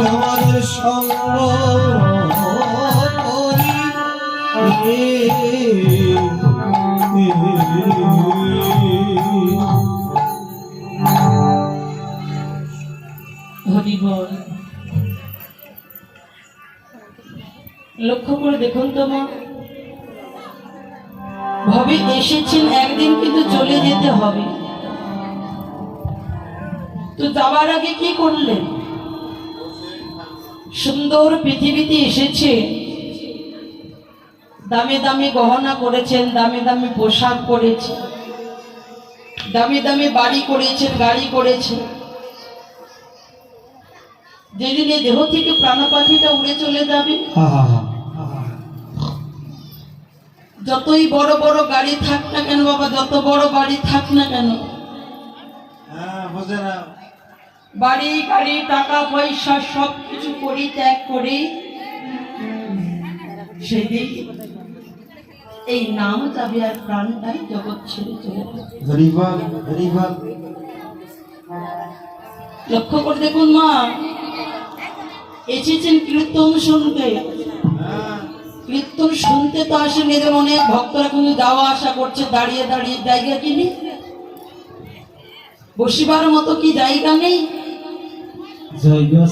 তোমাদের সঙ্গ হরিবল। লক্ষ্য করে দেখুন তো মা, ভবে এসেছেন একদিন, কিন্তু চলে যেতে হবে। তো যাওয়ার আগে কি করলেন? সুন্দর পৃথিবীতে এসেছে, দামে দামে গহনা করেছেন, দামে দামে পোশাক পরেছেন, দামে দামে বাড়ি করেছেন, গাড়ি করেছেন। যেদিন এই দেহ থেকে প্রাণ পাখিটা উড়ে চলে যাবে, যতই বড় বড় গাড়ি থাক না কেন বাবা, যত বড় বাড়ি থাক না কেন, বাড়ি গাড়ি টাকা পয়সা সবকিছু পরিত্যাগ করে সেদিন এই নাম যাবে, আর প্রাণটাই জগৎ ছেড়ে চলে যাবে। লক্ষ্য করে দেখুন মা, এসেছেন কীর্তন শুনতে। কীর্তন শুনতে তো আসেন, এদের অনেক ভক্তরা কিন্তু যাওয়া আসা করছে, দাঁড়িয়ে দাঁড়িয়ে। জায়গা কি নেই? বসিবার মতো কি জায়গা নেই? জায়গা